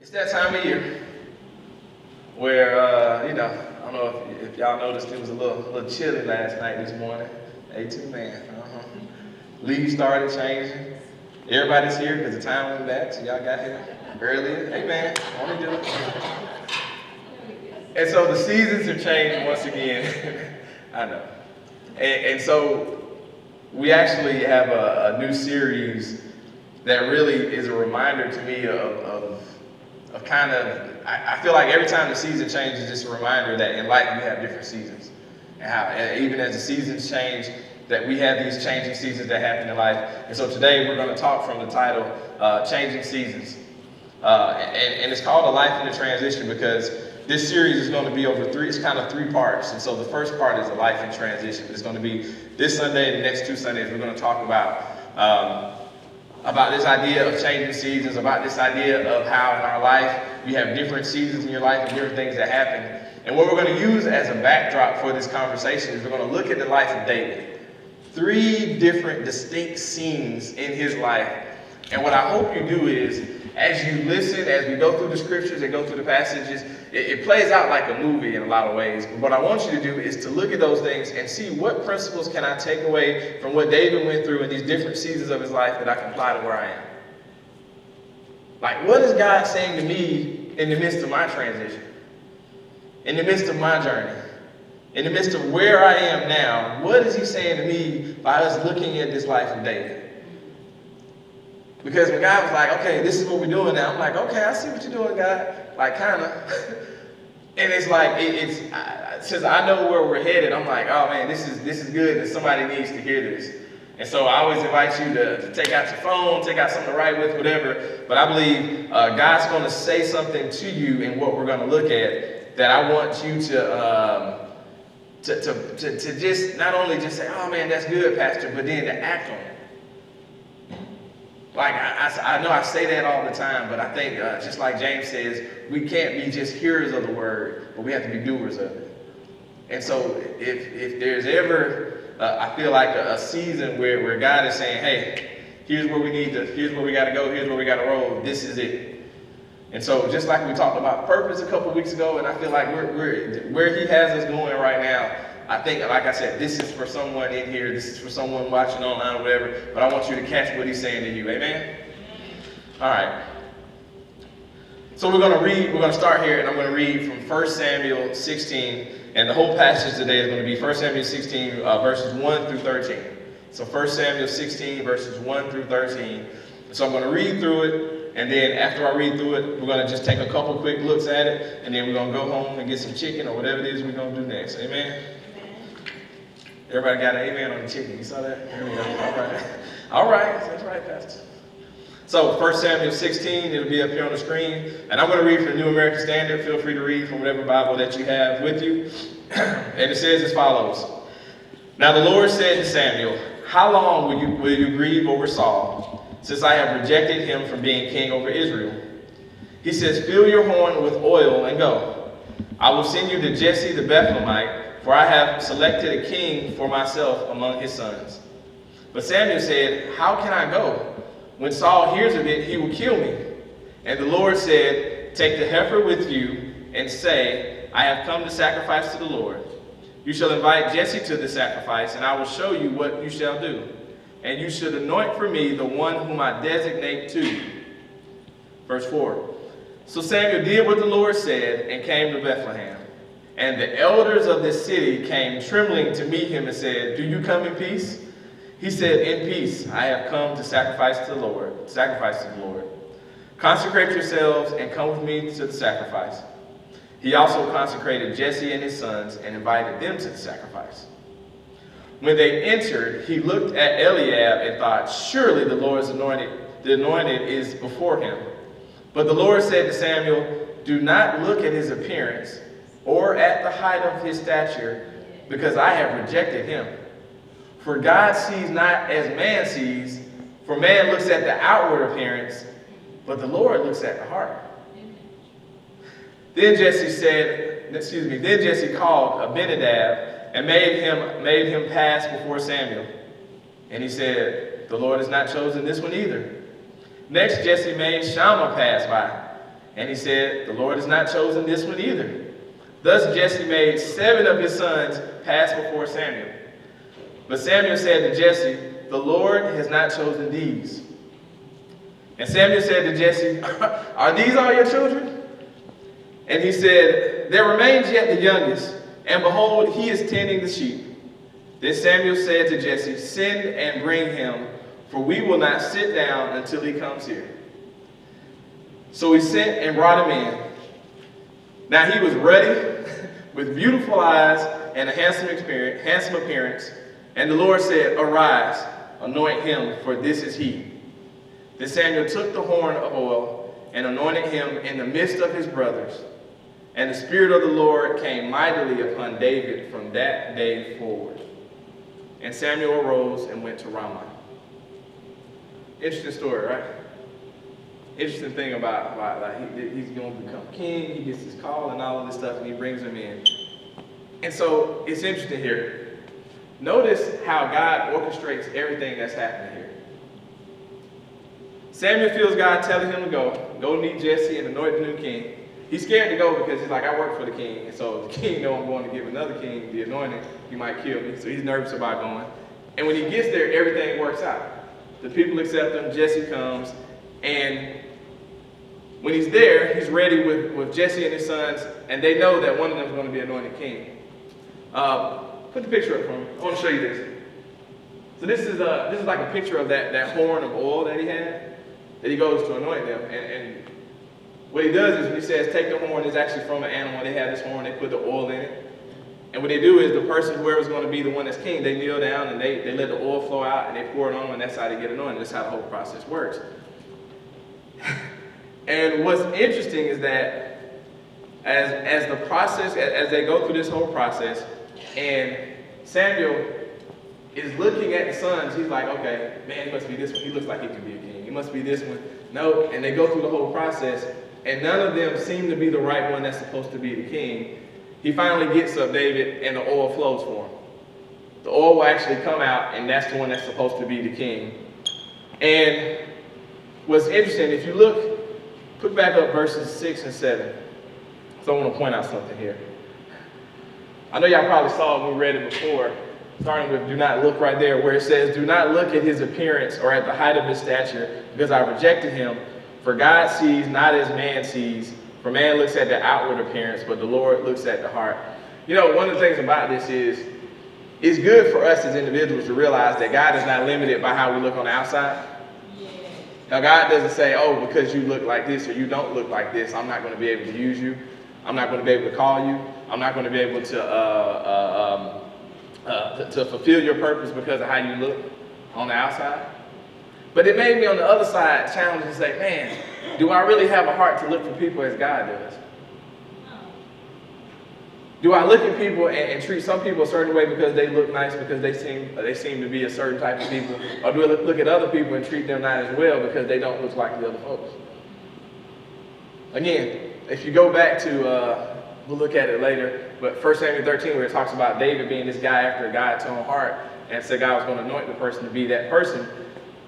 It's that time of year where, I don't know if y'all noticed it was a little chilly last night, this morning. A2 man. Leaves started changing. Everybody's here because the time went back, so y'all got here earlier. Hey man, want to do it? And so the seasons have changed once again. I know. And so we actually have a new series that really is a reminder to me of kind of, I feel like every time the season changes, it's a reminder that in life we have different seasons. And how even as the seasons change, that we have these changing seasons that happen in life. And so today we're going to talk from the title, Changing Seasons. And it's called A Life in the Transition because this series is going to be over three parts. And so the first part is A Life in Transition. It's going to be this Sunday and the next 2 Sundays. We're going to talk about this idea of changing seasons, about this idea of how in our life you have different seasons in your life and different things that happen. And what we're going to use as a backdrop for this conversation is we're going to look at the life of David. 3 different distinct scenes in his life. And what I hope you do is, as you listen, as we go through the scriptures and go through the passages, it plays out like a movie in a lot of ways. But what I want you to do is to look at those things and see what principles can I take away from what David went through in these different seasons of his life that I can apply to where I am. Like, what is God saying to me in the midst of my transition? In the midst of my journey? In the midst of where I am now, what is he saying to me by us looking at this life of David? Because when God was like, okay, this is what we're doing now, I'm like, okay, I see what you're doing, God. Like, kind of. And it's like, since I know where we're headed, I'm like, oh man, this is good, and somebody needs to hear this. And so I always invite you to take out your phone, take out something to write with, whatever. But I believe God's going to say something to you in what we're going to look at that I want you to just not only just say, oh man, that's good, Pastor, but then to act on it. Like, I know I say that all the time, but I think, just like James says, we can't be just hearers of the word, but we have to be doers of it. And so if there's ever, I feel like a season where God is saying, hey, here's where we got to go, here's where we got to roll, this is it. And so just like we talked about purpose a couple weeks ago, and I feel like we're where he has us going right now, I think, like I said, this is for someone in here, this is for someone watching online or whatever, but I want you to catch what he's saying to you, amen? All right. So we're going to start here, and I'm going to read from 1 Samuel 16, and the whole passage today is going to be 1 Samuel 16, verses 1 through 13. So 1 Samuel 16, verses 1 through 13. So I'm going to read through it. And then after I read through it, we're going to just take a couple quick looks at it, and then we're going to go home and get some chicken or whatever it is we're going to do next. Amen? Everybody got an amen on the chicken. You saw that? There we go. All right. All right. That's right, Pastor. So 1 Samuel 16, it'll be up here on the screen. And I'm going to read from the New American Standard. Feel free to read from whatever Bible that you have with you. And it says as follows. Now the Lord said to Samuel, how long will you grieve over Saul, since I have rejected him from being king over Israel? He says, fill your horn with oil and go. I will send you to Jesse the Bethlehemite, for I have selected a king for myself among his sons. But Samuel said, how can I go? When Saul hears of it, he will kill me. And the Lord said, take the heifer with you and say, I have come to sacrifice to the Lord. You shall invite Jesse to the sacrifice, and I will show you what you shall do. And you should anoint for me the one whom I designate to you. Verse 4. So Samuel did what the Lord said and came to Bethlehem. And the elders of this city came trembling to meet him and said, do you come in peace? He said, in peace, I have come to sacrifice to the Lord. Consecrate yourselves and come with me to the sacrifice. He also consecrated Jesse and his sons and invited them to the sacrifice. When they entered, he looked at Eliab and thought, surely the Lord's anointed is before him. But the Lord said to Samuel, do not look at his appearance or at the height of his stature, because I have rejected him. For God sees not as man sees, for man looks at the outward appearance, but the Lord looks at the heart. Then Jesse called Abinadab and made him pass before Samuel. And he said, the Lord has not chosen this one either. Next Jesse made Shammah pass by. And he said, the Lord has not chosen this one either. Thus Jesse made 7 of his sons pass before Samuel. But Samuel said to Jesse, the Lord has not chosen these. And Samuel said to Jesse, are these all your children? And he said, there remains yet the youngest, and behold, he is tending the sheep. Then Samuel said to Jesse, send and bring him, for we will not sit down until he comes here. So he sent and brought him in. Now he was ruddy, with beautiful eyes and a handsome appearance. And the Lord said, arise, anoint him, for this is he. Then Samuel took the horn of oil and anointed him in the midst of his brothers. And the Spirit of the Lord came mightily upon David from that day forward. And Samuel arose and went to Ramah. Interesting story, right? Interesting thing about like he's going to become king. He gets his call and all of this stuff, and he brings him in. And so it's interesting here. Notice how God orchestrates everything that's happening here. Samuel feels God telling him to go meet Jesse and anoint the new king. He's scared to go because he's like, I work for the king. And so if the king knows I'm going to give another king the anointing, he might kill me. So he's nervous about going. And when he gets there, everything works out. The people accept him, Jesse comes, and when he's there, he's ready with Jesse and his sons, and they know that one of them is going to be anointed king. Put the picture up for me. I want to show you this. So this is like a picture of that horn of oil that he had, that he goes to anoint them. And what he does is when he says, take the horn, it's actually from an animal. They have this horn, they put the oil in it. And what they do is the person, whoever's going to be the one that's king, they kneel down and they let the oil flow out and they pour it on them, and that's how they get anointed. That's how the whole process works. And what's interesting is that as the process, as they go through this whole process, and Samuel is looking at the sons, he's like, okay, man, he must be this one. He looks like he can be a king. He must be this one. No, and they go through the whole process, and none of them seem to be the right one that's supposed to be the king. He finally gets up David, and the oil flows for him. The oil will actually come out, and that's the one that's supposed to be the king. And what's interesting, if you look, put back up verses 6 and 7. So I want to point out something here. I know y'all probably saw it when we read it before, starting with do not look right there, where it says, do not look at his appearance or at the height of his stature, because I rejected him. For God sees not as man sees. For man looks at the outward appearance, but the Lord looks at the heart. You know, one of the things about this is, it's good for us as individuals to realize that God is not limited by how we look on the outside. Now, God doesn't say, oh, because you look like this or you don't look like this, I'm not going to be able to use you. I'm not going to be able to call you. I'm not going to be able to fulfill your purpose because of how you look on the outside. But it made me on the other side challenge and say, man, do I really have a heart to look for people as God does? Do I look at people and treat some people a certain way because they look nice, because they seem to be a certain type of people? Or do I look at other people and treat them not as well because they don't look like the other folks? Again, if you go back to, we'll look at it later, but 1 Samuel 13, where it talks about David being this guy after God's own heart, and said God was going to anoint the person to be that person.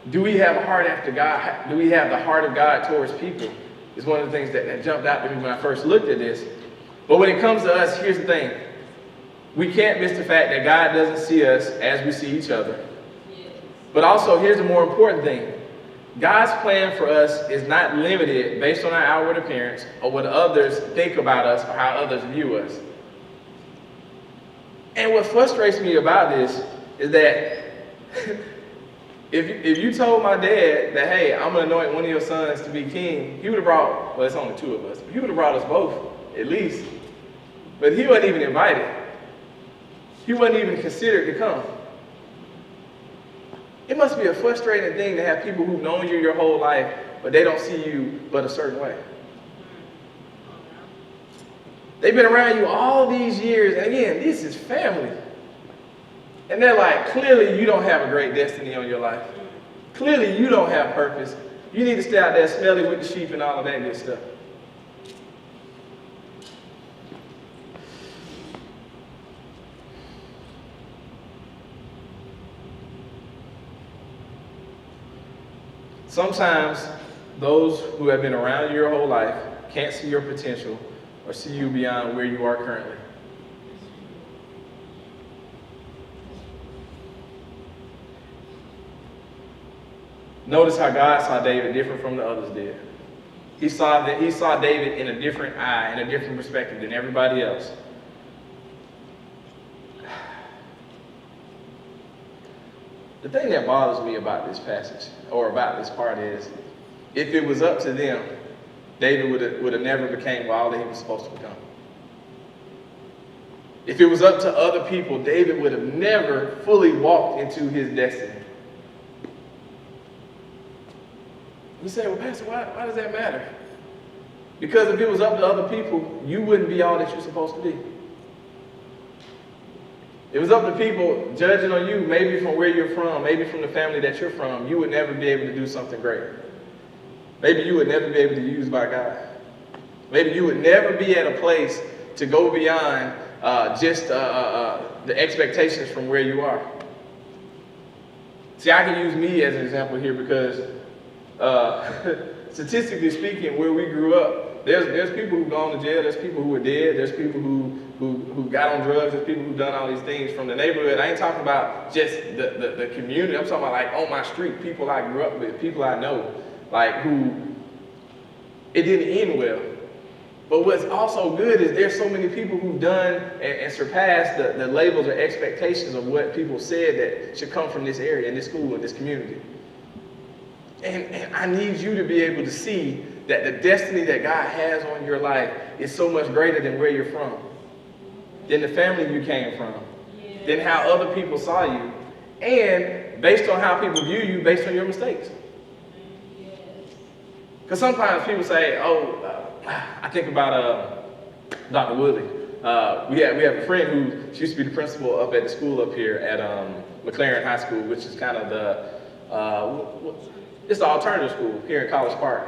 Do we have a heart after God? Do we have the heart of God towards people? It's one of the things that jumped out to me when I first looked at this. But when it comes to us, here's the thing. We can't miss the fact that God doesn't see us as we see each other. But also, here's the more important thing. God's plan for us is not limited based on our outward appearance or what others think about us or how others view us. And what frustrates me about this is that if you told my dad that, hey, I'm going to anoint one of your sons to be king, he would have brought, well, it's only two of us, but he would have brought us both, at least. But he wasn't even invited. He wasn't even considered to come. It must be a frustrating thing to have people who've known you your whole life, but they don't see you but a certain way. They've been around you all these years, and again, this is family. And they're like, clearly you don't have a great destiny on your life. Clearly you don't have purpose. You need to stay out there smelly with the sheep and all of that good stuff. Sometimes those who have been around you your whole life can't see your potential or see you beyond where you are currently. Notice how God saw David different from the others did. He saw David in a different eye, in a different perspective than everybody else. The thing that bothers me about this passage, or about this part, is if it was up to them, David would have never became all that he was supposed to become. If it was up to other people, David would have never fully walked into his destiny. You say, well, Pastor, why does that matter? Because if it was up to other people, you wouldn't be all that you're supposed to be. It was up to people judging on you, maybe from where you're from, maybe from the family that you're from, you would never be able to do something great. Maybe you would never be able to be used by God. Maybe you would never be at a place to go beyond just the expectations from where you are. See, I can use me as an example here because statistically speaking, where we grew up, there's people who've gone to jail, there's people who are dead, there's people who got on drugs, there's people who've done all these things from the neighborhood. I ain't talking about just the community. I'm talking about like on my street, people I grew up with, people I know, like who it didn't end well. But what's also good is there's so many people who've done and surpassed the labels or expectations of what people said that should come from this area, in this school, in this community. And I need you to be able to see that the destiny that God has on your life is so much greater than where you're from, than the family you came from, than how other people saw you, and based on how people view you based on your mistakes. Because sometimes people say, I think about Dr. Woodley. We have a friend she used to be the principal up at the school up here at McLaren High School, which is kind of it's the alternative school here in College Park.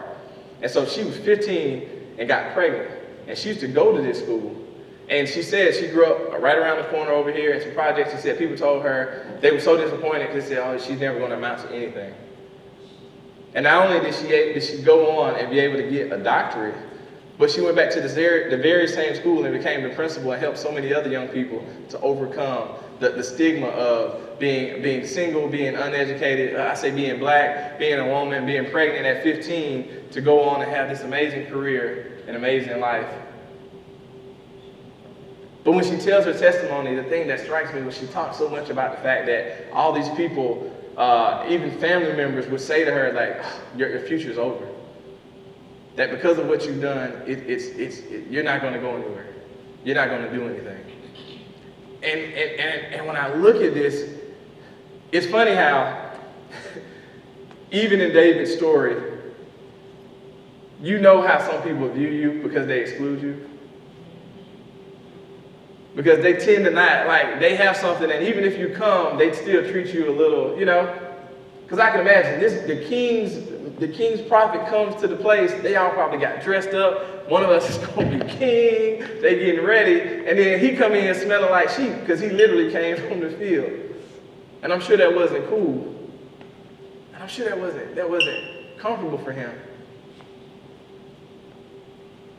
And so she was 15 and got pregnant. And she used to go to this school. And she said she grew up right around the corner over here in some projects. She said people told her they were so disappointed because they said, she's never going to amount to anything. And not only did she go on and be able to get a doctorate, but she went back to the very same school and became the principal and helped so many other young people to overcome the stigma of being single, being uneducated, being black, being a woman, being pregnant at 15, to go on and have this amazing career and amazing life. But when she tells her testimony, the thing that strikes me was she talks so much about the fact that all these people, even family members, would say to her, like, your future's over. That because of what you've done, you're not going to go anywhere. You're not going to do anything. And when I look at this, it's funny how, even in David's story, you know how some people view you because they exclude you. Because they tend to not, like, they have something, and even if you come, they still treat you a little, Because I can imagine, the king's prophet comes to the place, they all probably got dressed up. One of us is going to be king. They getting ready. And then he come in smelling like sheep because he literally came from the field. And I'm sure that wasn't cool. And I'm sure that wasn't comfortable for him.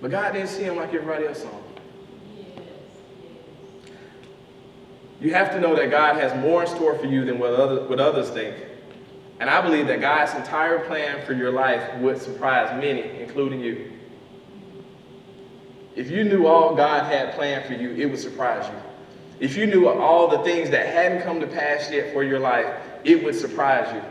But God didn't see him like everybody else saw him. You have to know that God has more in store for you than what others think. And I believe that God's entire plan for your life would surprise many, including you. If you knew all God had planned for you, it would surprise you. If you knew all the things that hadn't come to pass yet for your life, it would surprise you.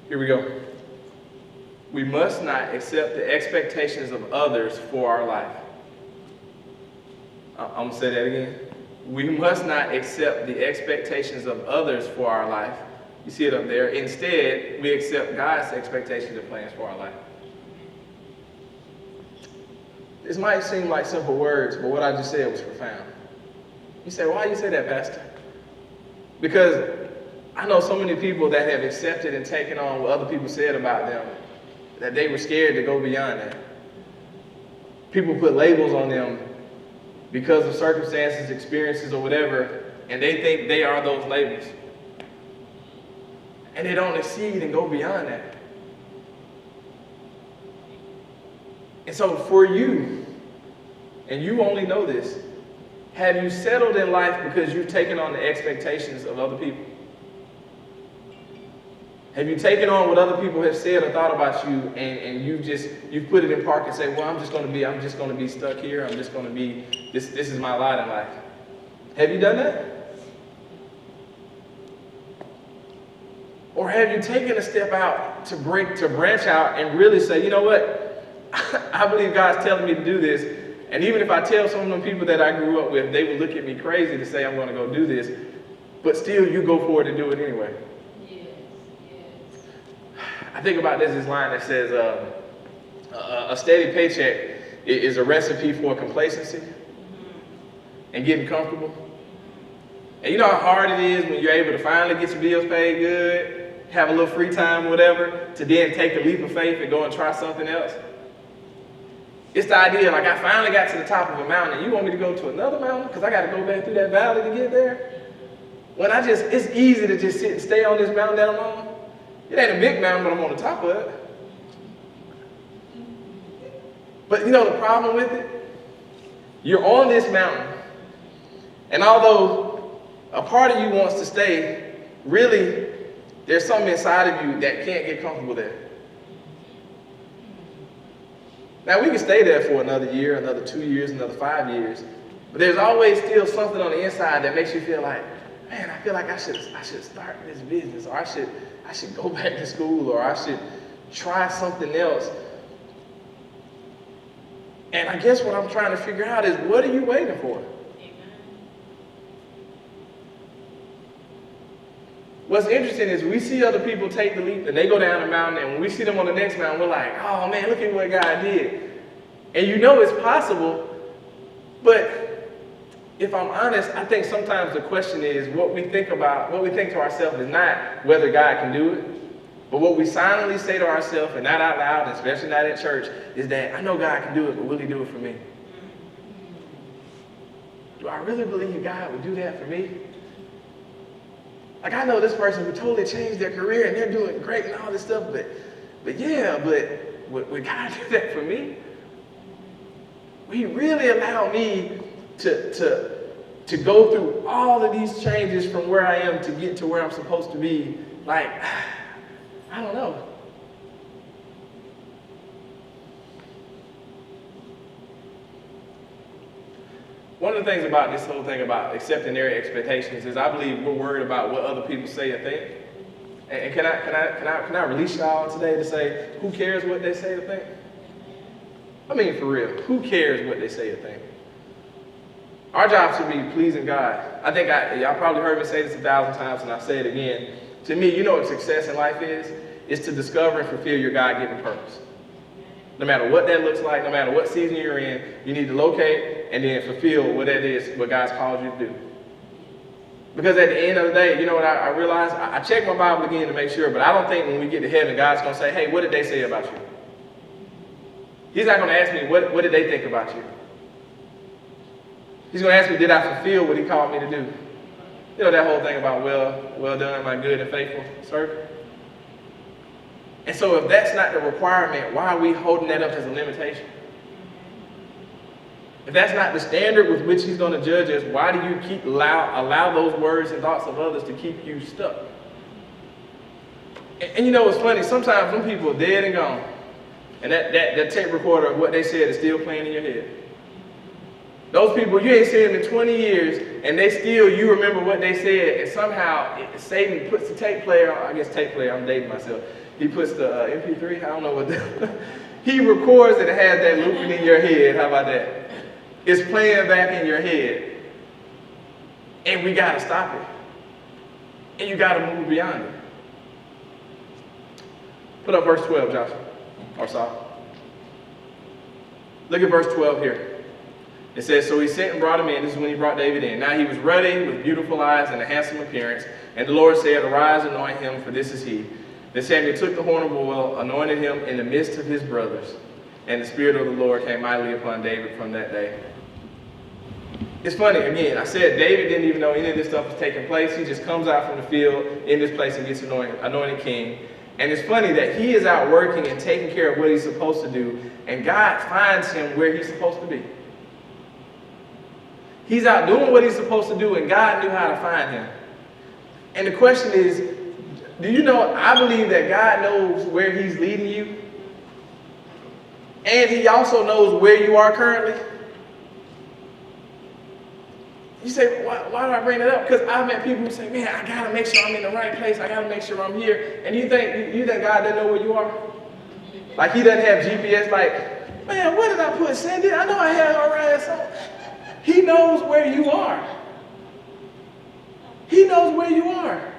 Here we go. We must not accept the expectations of others for our life. I'm going to say that again. We must not accept the expectations of others for our life. You see it up there. Instead, we accept God's expectations and plans for our life. This might seem like simple words, but what I just said was profound. You say, why do you say that, Pastor? Because I know so many people that have accepted and taken on what other people said about them, that they were scared to go beyond that. People put labels on them because of circumstances, experiences, or whatever, and they think they are those labels. and they don't exceed and go beyond that. And so for you, and you only know this, have you settled in life because you've taken on the expectations of other people? Have you taken on what other people have said or thought about you, and you've put it in park and say, well, I'm just going to be stuck here. I'm just going to be, this is my lot in life. Have you done that? Or have you taken a step out to branch out and really say, you know what? I believe God's telling me to do this. And even if I tell some of them people that I grew up with, they would look at me crazy to say I'm going to go do this. But still, you go forward and do it anyway. I think about this line that says, a steady paycheck is a recipe for complacency and getting comfortable. And you know how hard it is when you're able to finally get your bills paid good, have a little free time, whatever, to then take a leap of faith and go and try something else. It's the idea, like I finally got to the top of a mountain, and you want me to go to another mountain because I got to go back through that valley to get there? When it's easy to just sit and stay on this mountain that I'm on. It ain't a big mountain, but I'm on the top of it. But you know the problem with it? You're on this mountain, and although a part of you wants to stay, really, there's something inside of you that can't get comfortable there. Now, we can stay there for another year, another 2 years, another 5 years, but there's always still something on the inside that makes you feel like, man, I feel like I should start this business, or I should go back to school, or I should try something else. And I guess what I'm trying to figure out is, what are you waiting for? What's interesting is we see other people take the leap and they go down the mountain, and when we see them on the next mountain, we're like, oh man, look at what God did. And you know it's possible, but if I'm honest, I think sometimes the question is what we think to ourselves is not whether God can do it, but what we silently say to ourselves, and not out loud, especially not at church, is that I know God can do it, but will he do it for me? Do I really believe God would do that for me? Like, I know this person who totally changed their career and they're doing great and all this stuff, but would God do that for me? Will he really allow me to go through all of these changes from where I am to get to where I'm supposed to be? Like, I don't know. One of the things about this whole thing about accepting their expectations is I believe we're worried about what other people say or think. And can I release y'all today to say, who cares what they say or think? I mean, for real, who cares what they say or think? Our job should be pleasing God. I think y'all probably heard me say this 1,000 times, and I'll say it again. To me, you know what success in life is? It's to discover and fulfill your God-given purpose. No matter what that looks like, no matter what season you're in, you need to locate and then fulfill what that is, what God's called you to do. Because at the end of the day, you know what I realized? I checked my Bible again to make sure, but I don't think when we get to heaven, God's going to say, hey, what did they say about you? He's not going to ask me, what did they think about you? He's going to ask me, did I fulfill what he called me to do? You know that whole thing about, well done, my good and faithful servant? And so if that's not the requirement, why are we holding that up as a limitation? If that's not the standard with which he's going to judge us, why do you allow those words and thoughts of others to keep you stuck? And you know what's funny? Sometimes when people are dead and gone, and that tape recorder of what they said is still playing in your head. Those people, you ain't seen them in 20 years, and you remember what they said, and somehow Satan puts the tape player on, I guess tape player, I'm dating myself. He puts the MP3, I don't know what he records it and has that looping in your head. How about that? It's playing back in your head. And we got to stop it. And you got to move beyond it. Put up verse 12, Joshua. Or Saul. Look at verse 12 here. It says, so he sent and brought him in. This is when he brought David in. Now he was ruddy with beautiful eyes and a handsome appearance. And the Lord said, arise, anoint him, for this is he. Then Samuel took the horn of oil, anointed him in the midst of his brothers. And the Spirit of the Lord came mightily upon David from that day. It's funny, again, I said David didn't even know any of this stuff was taking place. He just comes out from the field in this place and gets anointed king. And it's funny that he is out working and taking care of what he's supposed to do, and God finds him where he's supposed to be. He's out doing what he's supposed to do, and God knew how to find him. And the question is, do you know, I believe that God knows where he's leading you, and he also knows where you are currently. You say, why do I bring it up? Because I've met people who say, man, I got to make sure I'm in the right place. I got to make sure I'm here. And you think God doesn't know where you are? Like he doesn't have GPS, like, man, where did I put Cindy? I know I had her ass on. He knows where you are. He knows where you are.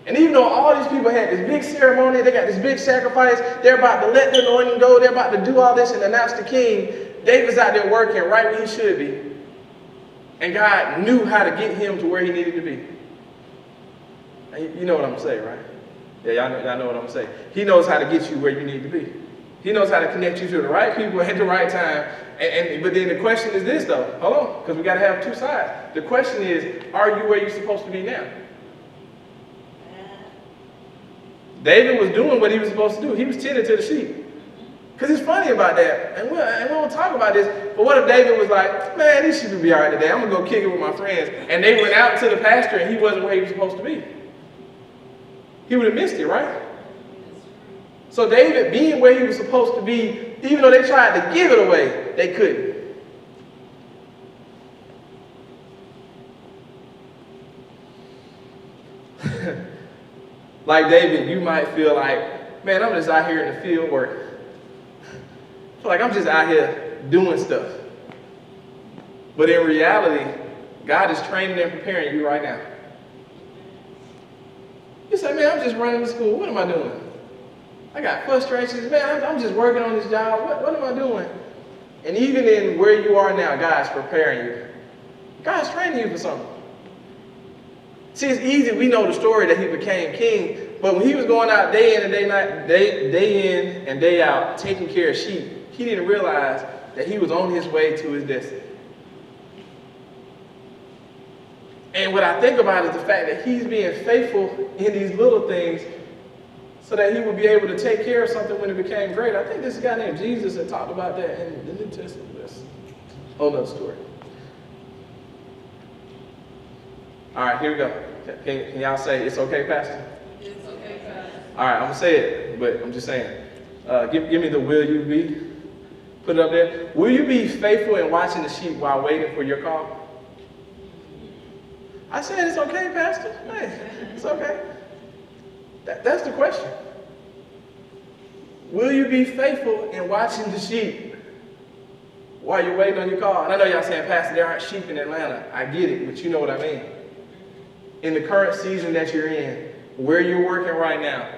And even though all these people had this big ceremony, they got this big sacrifice, they're about to let the anointing go, they're about to do all this and announce the king, David's out there working right where he should be. And God knew how to get him to where he needed to be. And you know what I'm saying, right? Yeah, y'all know what I'm saying. He knows how to get you where you need to be. He knows how to connect you to the right people at the right time. But then the question is this, though. Hold on, because we got to have two sides. The question is, are you where you're supposed to be now? David was doing what he was supposed to do. He was tending to the sheep. Because it's funny about that, and we won't talk about this, but what if David was like, man, these sheep will be all right today. I'm going to go kick it with my friends. And they went out to the pasture and he wasn't where he was supposed to be. He would have missed it, right? So David being where he was supposed to be, even though they tried to give it away, they couldn't. Like David, you might feel like, man, I'm just out here in the field working. I feel like I'm just out here doing stuff. But in reality, God is training and preparing you right now. You say, man, I'm just running to school. What am I doing? I got frustrations. Man, I'm just working on this job. What am I doing? And even in where you are now, God's preparing you. God's training you for something. See, it's easy. We know the story that he became king. But when he was going out day in and day in and day out, taking care of sheep, he didn't realize that he was on his way to his destiny. And what I think about is the fact that he's being faithful in these little things so that he would be able to take care of something when it became great. I think this guy named Jesus had talked about that in the New Testament. That's a whole other story. All right, here we go. Can y'all say, it's okay, Pastor? It's okay, Pastor. All right, I'm going to say it, but I'm just saying. Give me the will you be. Put it up there. Will you be faithful in watching the sheep while waiting for your call? I said it's okay, Pastor. Hey, it's okay. That's the question. Will you be faithful in watching the sheep while you're waiting on your call? And I know y'all saying, Pastor, there aren't sheep in Atlanta. I get it, but you know what I mean. In the current season that you're in, where you're working right now,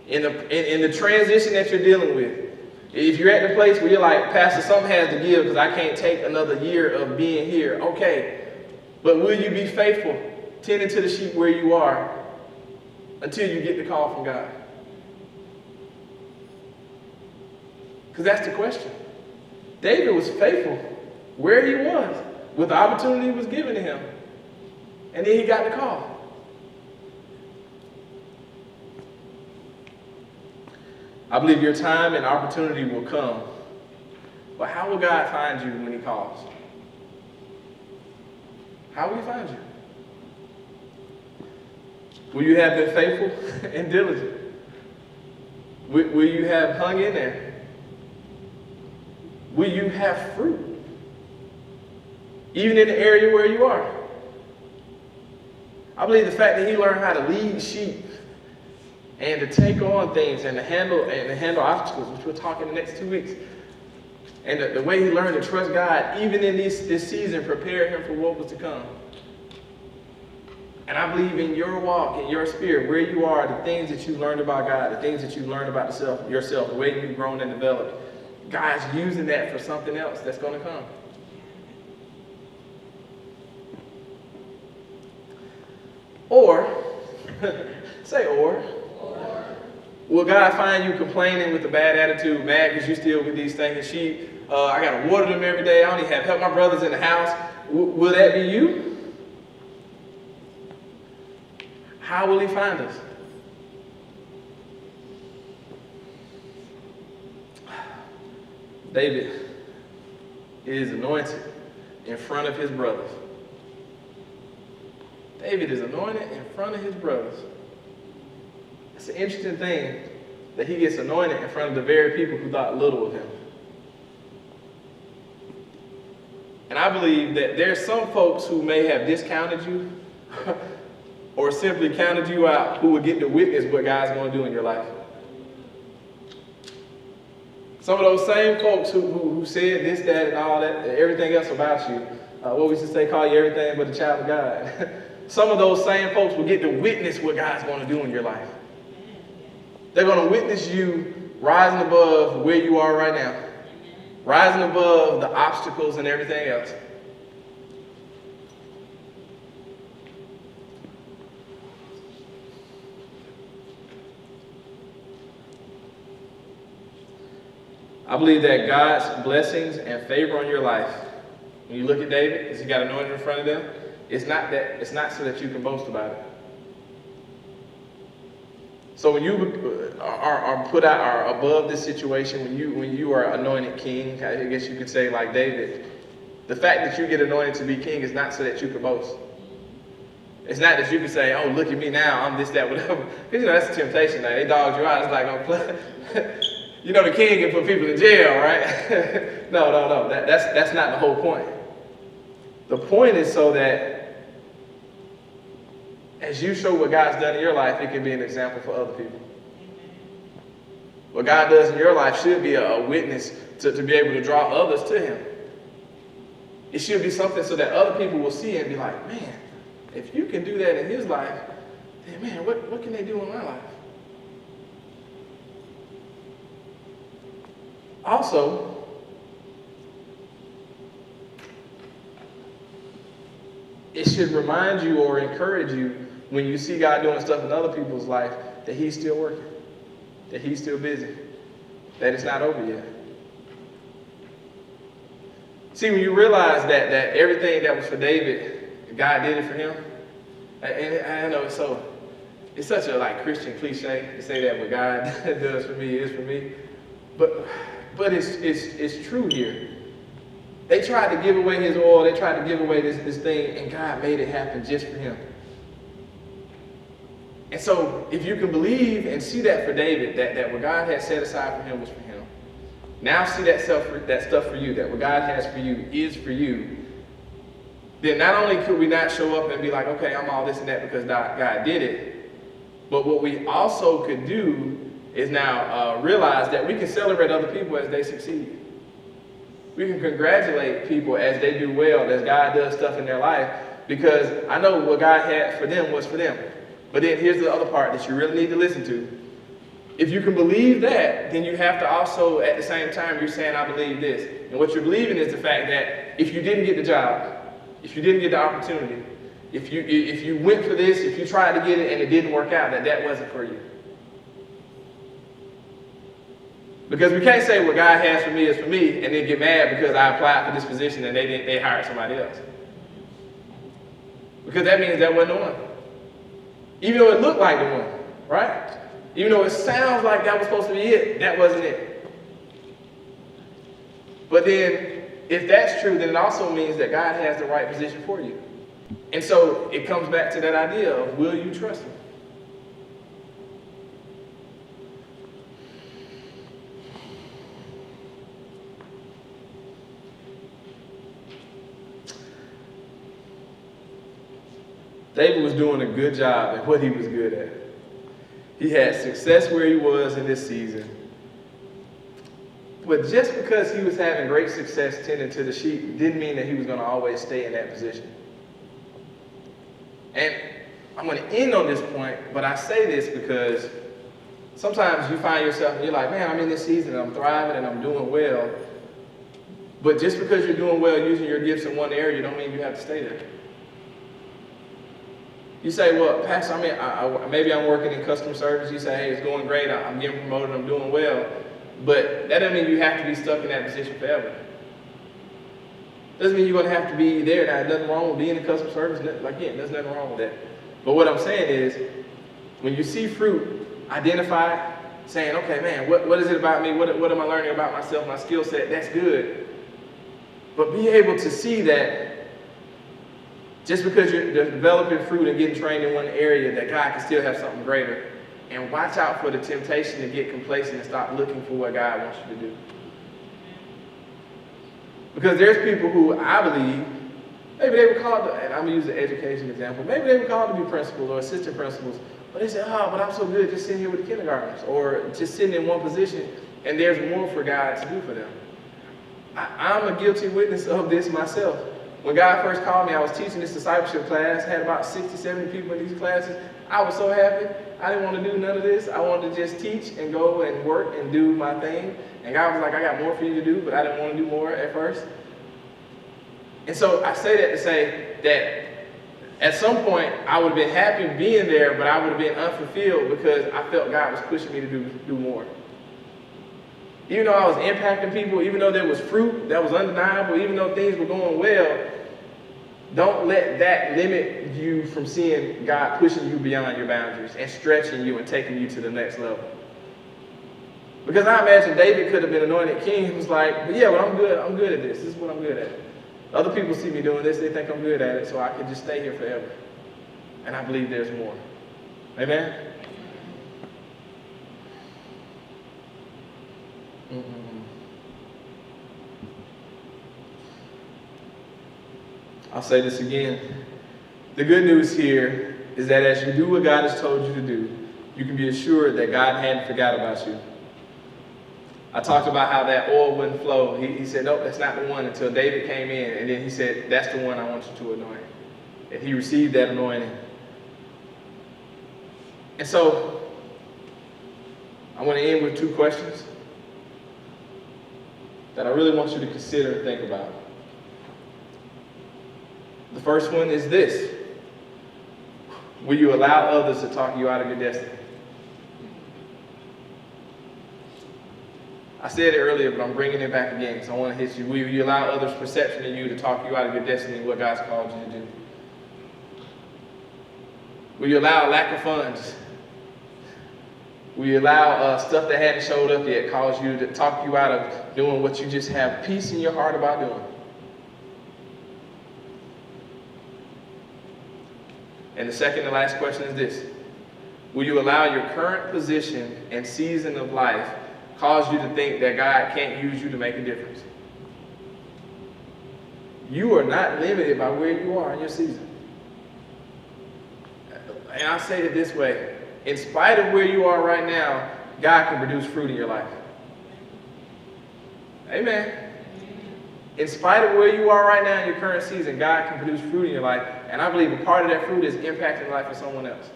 in the transition that you're dealing with, if you're at the place where you're like, Pastor, something has to give because I can't take another year of being here, okay. But will you be faithful, tending to the sheep where you are until you get the call from God? Because that's the question. David was faithful where he was, with the opportunity was given to him. And then he got the call. I believe your time and opportunity will come. But how will God find you when he calls? How will he find you? Will you have been faithful and diligent? Will you have hung in there? Will you have fruit? Even in the area where you are. I believe the fact that he learned how to lead sheep and to take on things and to handle obstacles, which we'll talk in the next 2 weeks. And the way he learned to trust God, even in this season, prepared him for what was to come. And I believe in your walk, in your spirit, where you are, the things that you learned about God, the things that you learned about yourself, the way you've grown and developed, God's using that for something else that's going to come. Or, say or. Will God find you complaining with a bad attitude, mad because you're still with these stinking sheep? I got to water them every day. I only have help my brothers in the house. Will that be you? How will he find us? David is anointed in front of his brothers. David is anointed in front of his brothers. It's an interesting thing that he gets anointed in front of the very people who thought little of him. And I believe that there's some folks who may have discounted you or simply counted you out who will get to witness what God's going to do in your life. Some of those same folks who said this, that, and all that, everything else about you, what we used to say, call you everything but a child of God. Some of those same folks will get to witness what God's going to do in your life. They're going to witness you rising above where you are right now. Rising above the obstacles and everything else. I believe that God's blessings and favor on your life, when you look at David, because he got anointed in front of them, it's not so that you can boast about it. So when you are put out, are above this situation, when you are anointed king, I guess you could say like David, the fact that you get anointed to be king is not so that you can boast. It's not that you can say, oh, look at me now, I'm this, that, whatever. Because that's a temptation. Like, they dogged you out. It's like, oh, you know the king can put people in jail, right? No. That's not the whole point. The point is so that as you show what God's done in your life, it can be an example for other people. What God does in your life should be a witness to be able to draw others to him. It should be something so that other people will see and be like, man, if you can do that in his life, then man, what can they do in my life? Also, it should remind you or encourage you when you see God doing stuff in other people's life that he's still working, that he's still busy, that it's not over yet. See, when you realize that everything that was for David, God did it for him, and I know it's such a like Christian cliche to say that what God does for me is for me, but it's true here. They tried to give away his oil, they tried to give away this thing, and God made it happen just for him. And so, if you can believe and see that for David, that what God had set aside for him was for him. Now see that stuff for you, that what God has for you is for you. Then not only could we not show up and be like, okay, I'm all this and that because God did it, but what we also could do is now realize that we can celebrate other people as they succeed. We can congratulate people as they do well, as God does stuff in their life, because I know what God had for them was for them. But then here's the other part that you really need to listen to. If you can believe that, then you have to also, at the same time, you're saying, I believe this. And what you're believing is the fact that if you didn't get the job, if you didn't get the opportunity, if you went for this, if you tried to get it and it didn't work out, that wasn't for you. Because we can't say what God has for me is for me and then get mad because I applied for this position and they hired somebody else. Because that means that wasn't the one. Even though it looked like the one, right? Even though it sounds like that was supposed to be it, that wasn't it. But then, if that's true, then it also means that God has the right position for you. And so, it comes back to that idea of, will you trust him? David was doing a good job at what he was good at. He had success where he was in this season. But just because he was having great success tending to the sheep didn't mean that he was going to always stay in that position. And I'm going to end on this point, but I say this because sometimes you find yourself and you're like, man, I'm in this season and I'm thriving and I'm doing well. But just because you're doing well using your gifts in one area, don't mean you have to stay there. You say, well, Pastor, maybe I'm working in customer service. You say, hey, it's going great. I'm getting promoted. I'm doing well. But that doesn't mean you have to be stuck in that position forever. Doesn't mean you're going to have to be there. Now, there's nothing wrong with being in customer service. Again, there's nothing wrong with that. But what I'm saying is, when you see fruit, identify it, saying, okay, man, what is it about me? What am I learning about myself, my skill set? That's good. But be able to see that just because you're developing fruit and getting trained in one area, that God can still have something greater. And watch out for the temptation to get complacent and stop looking for what God wants you to do. Because there's people who I believe, maybe they were called, and I'm going to use the education example, maybe they were called to be principals or assistant principals, but they say, oh, but I'm so good just sitting here with the kindergartners, or just sitting in one position, and there's more for God to do for them. I'm a guilty witness of this myself. When God first called me, I was teaching this discipleship class, had about 60, 70 people in these classes. I was so happy. I didn't want to do none of this. I wanted to just teach and go and work and do my thing. And God was like, I got more for you to do, but I didn't want to do more at first. And so I say that to say that at some point, I would have been happy being there, but I would have been unfulfilled because I felt God was pushing me to do more. Even though I was impacting people, even though there was fruit that was undeniable, even though things were going well, don't let that limit you from seeing God pushing you beyond your boundaries and stretching you and taking you to the next level. Because I imagine David could have been anointed king. He was like, but yeah, but I'm good at this. This is what I'm good at. Other people see me doing this, they think I'm good at it, so I can just stay here forever. And I believe there's more. Amen? I'll say this again. The good news here is that as you do what God has told you to do, you can be assured that God hadn't forgot about you. I talked about how that oil wouldn't flow. He said, nope, that's not the one, until David came in. And then he said, that's the one I want you to anoint. And he received that anointing. And so, I want to end with two questions that I really want you to consider and think about. The first one is this: will you allow others to talk you out of your destiny? I said it earlier, but I'm bringing it back again, so I want to hit you. Will you allow others' perception of you to talk you out of your destiny and what God's called you to do? Will you allow lack of funds? Will you allow stuff that hadn't showed up yet cause you to talk you out of doing what you just have peace in your heart about doing? And the second and last question is this: will you allow your current position and season of life cause you to think that God can't use you to make a difference? You are not limited by where you are in your season. And I say it this way: in spite of where you are right now, God can produce fruit in your life. Amen. In spite of where you are right now in your current season, God can produce fruit in your life. And I believe a part of that fruit is impacting the life of someone else.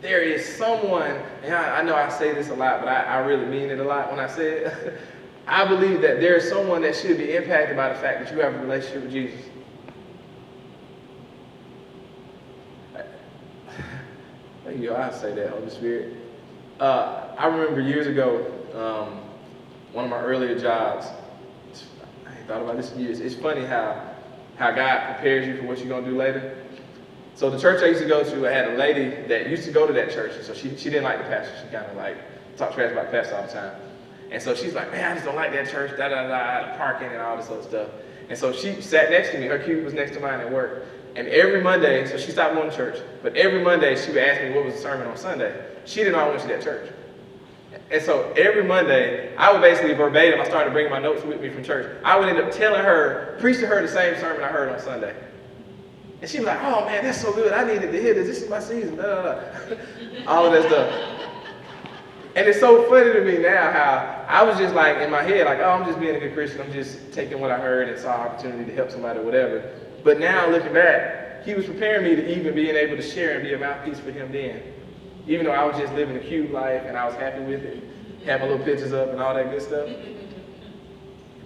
There is someone, and I know I say this a lot, but I really mean it a lot when I say it. I believe that there is someone that should be impacted by the fact that you have a relationship with Jesus. Thank you. I say that, Holy Spirit. I remember years ago, one of my earlier jobs. I ain't thought about this in years. It's funny how God prepares you for what you're going to do later. So the church I used to go to, I had a lady that used to go to that church. And so she didn't like the pastor. She kind of like talked trash about the pastor all the time. And so she's like, man, I just don't like that church, the parking and all this other stuff. And so she sat next to me. Her cube was next to mine at work. And every Monday, so she stopped going to church, but every Monday she would ask me what was the sermon on Sunday. She didn't know I went to that church. And so every Monday, I would basically verbatim, I started bringing my notes with me from church. I would end up telling her, preach to her the same sermon I heard on Sunday. And she was like, oh man, that's so good. I needed to hear this. This is my season. All of that stuff. And it's so funny to me now how I was just like in my head, like, oh, I'm just being a good Christian. I'm just taking what I heard and saw opportunity to help somebody or whatever. But now looking back, he was preparing me to even being able to share and be a mouthpiece for him then. Even though I was just living a cute life and I was happy with it, had my little pictures up and all that good stuff.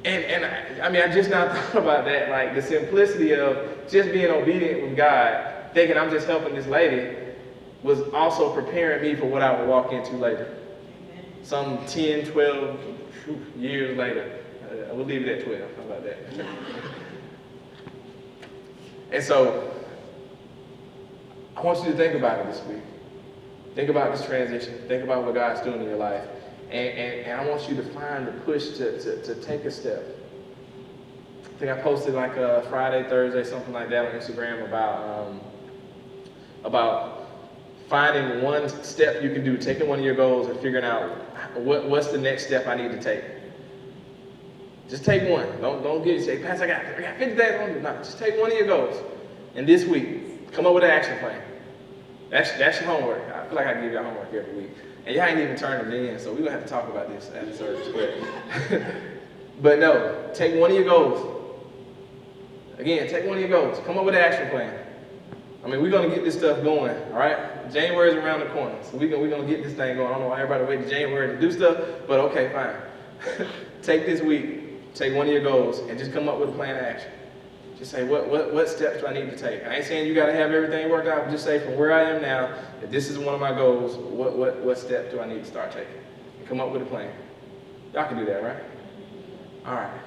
And I just now thought about that, like the simplicity of just being obedient with God, thinking I'm just helping this lady, was also preparing me for what I would walk into later. some 10, 12 years later. We'll leave it at 12. How about that? And so, I want you to think about it this week. Think about this transition. Think about what God's doing in your life. And I want you to find the push to take a step. I think I posted like Friday, Thursday, something like that on Instagram about finding one step you can do, taking one of your goals and figuring out what's the next step I need to take. Just take one. Don't get say, Pastor, I got 50 days on to do. No, just take one of your goals. And this week, come up with an action plan. That's your homework. I feel like I give y'all homework every week. And y'all ain't even turned it in, so we're going to have to talk about this after service. But no, take one of your goals. Again, take one of your goals. Come up with an action plan. I mean, we're going to get this stuff going, all right? January's around the corner, so we're going to get this thing going. I don't know why everybody wait to January to do stuff, but okay, fine. Take this week, take one of your goals, and just come up with a plan of action. Just say, what steps do I need to take? I ain't saying you got to have everything worked out, but just say from where I am now, if this is one of my goals, what steps do I need to start taking? And come up with a plan. Y'all can do that, right? All right.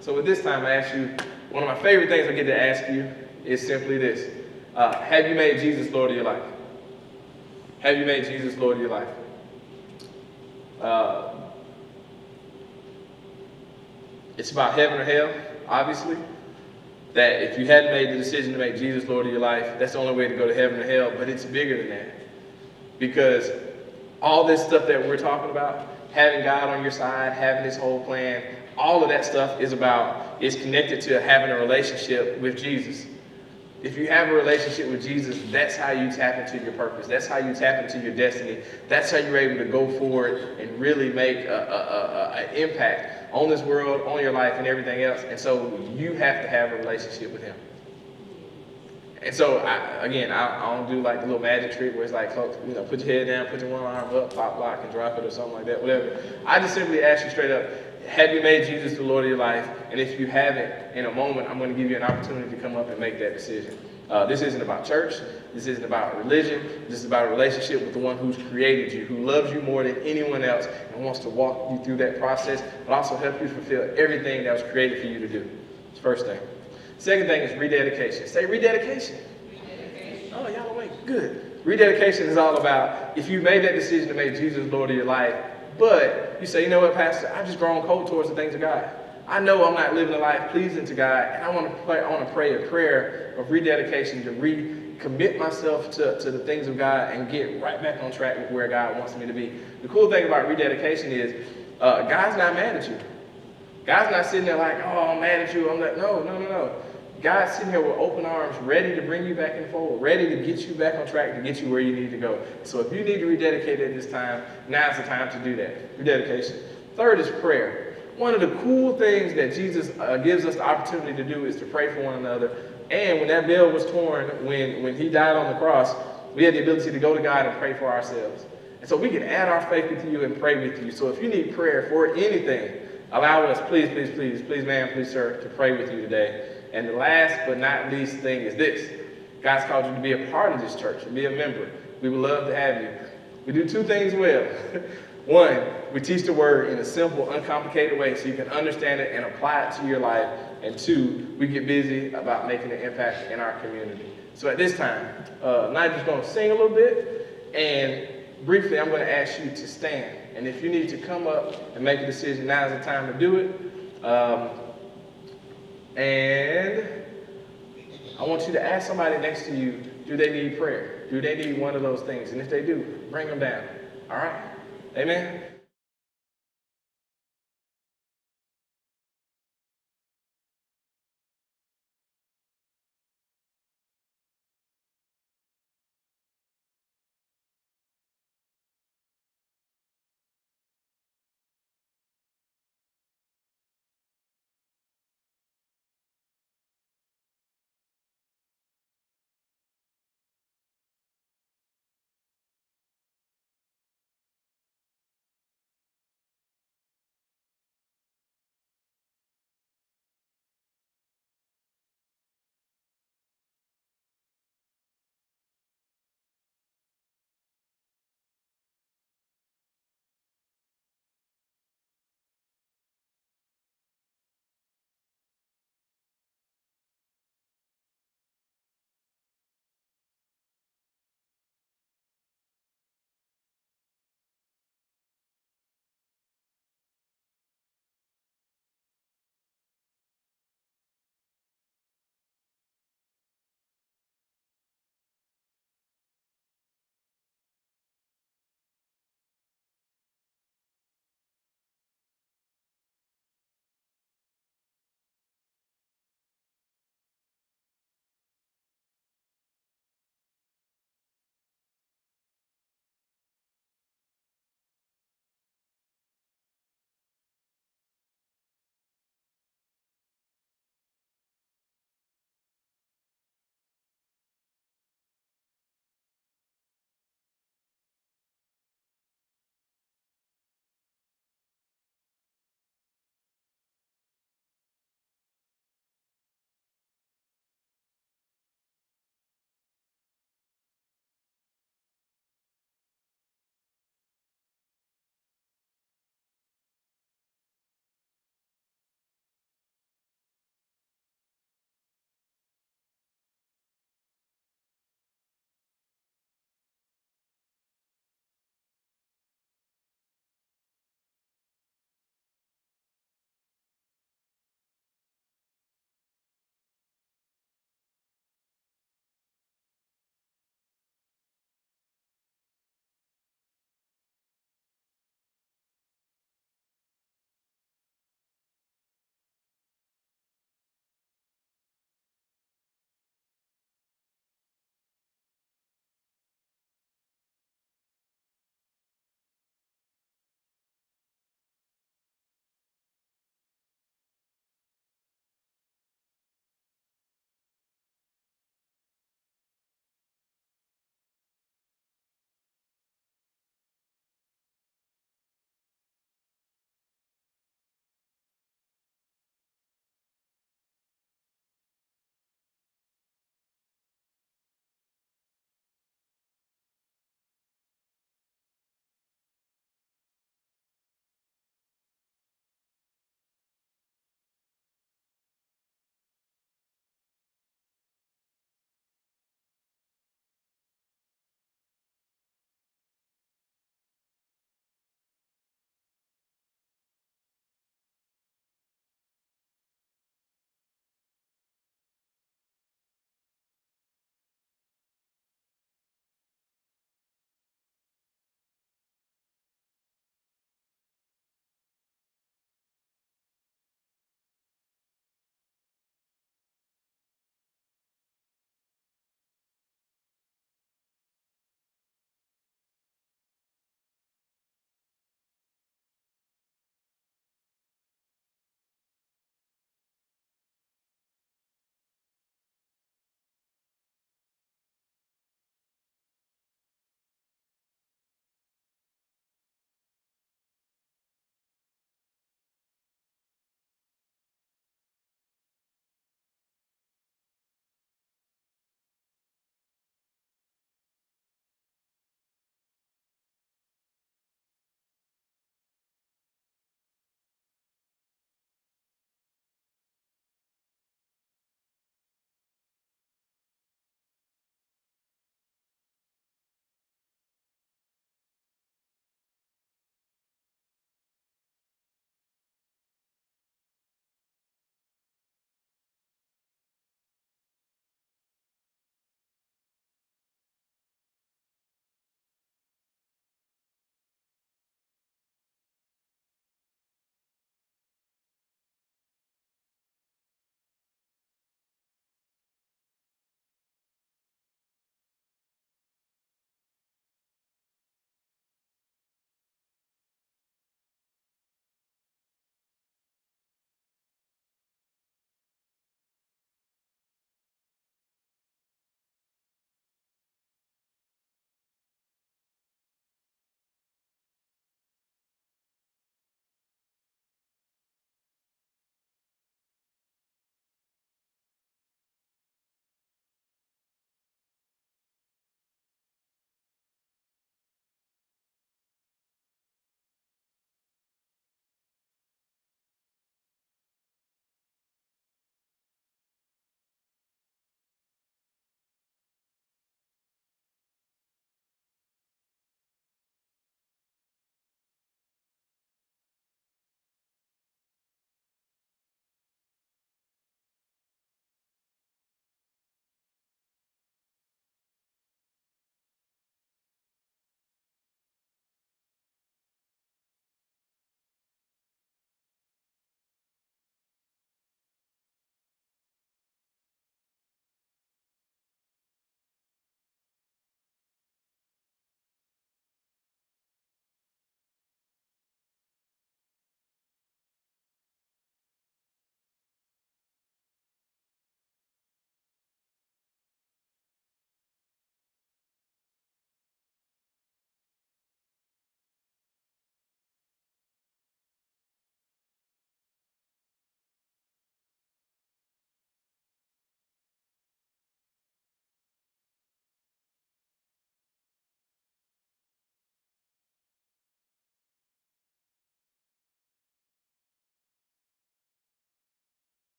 So with this time, I ask you, one of my favorite things I get to ask you is simply this. Have you made Jesus Lord of your life? Have you made Jesus Lord of your life? It's about heaven or hell, obviously. That if you hadn't made the decision to make Jesus Lord of your life, that's the only way to go to heaven or hell, but it's bigger than that. Because all this stuff that we're talking about, having God on your side, having this whole plan, all of that stuff is connected to having a relationship with Jesus. If you have a relationship with Jesus, that's how you tap into your purpose. That's how you tap into your destiny. That's how you're able to go forward and really make an impact on this world, on your life, and everything else. And so you have to have a relationship with him. And so, I don't do like the little magic trick where it's like, put your head down, put your one arm up, pop, lock, and drop it or something like that, whatever. I just simply ask you straight up, have you made Jesus the Lord of your life? And if you haven't, in a moment, I'm going to give you an opportunity to come up and make that decision. This isn't about church. This isn't about religion. This is about a relationship with the one who's created you, who loves you more than anyone else and wants to walk you through that process, but also help you fulfill everything that was created for you to do. That's the first thing. Second thing is rededication. Say rededication. Rededication. Oh, y'all awake. Good. Rededication is all about if you made that decision to make Jesus Lord of your life, but you say, you know what, Pastor, I've just grown cold towards the things of God. I know I'm not living a life pleasing to God, and I want to pray a prayer of rededication to recommit myself to the things of God and get right back on track with where God wants me to be. The cool thing about rededication is God's not mad at you. God's not sitting there like, oh, I'm mad at you. I'm like, no. God's sitting here with open arms, ready to bring you back in the fold, ready to get you back on track, to get you where you need to go. So if you need to rededicate at this time, now's the time to do that. Rededication. Third is prayer. One of the cool things that Jesus gives us the opportunity to do is to pray for one another. And when that veil was torn, when he died on the cross, we had the ability to go to God and pray for ourselves. And so we can add our faith with you and pray with you. So if you need prayer for anything, allow us, please, ma'am, please, sir, to pray with you today. And the last but not least thing is this. God's called you to be a part of this church and be a member. We would love to have you. We do two things well. One, we teach the word in a simple, uncomplicated way so you can understand it and apply it to your life. And two, we get busy about making an impact in our community. So at this time, Nigel's going to sing a little bit, and briefly I'm going to ask you to stand. And if you need to come up and make a decision, now is the time to do it. And I want you to ask somebody next to you, do they need prayer? Do they need one of those things? And if they do, bring them down. All right? Amen?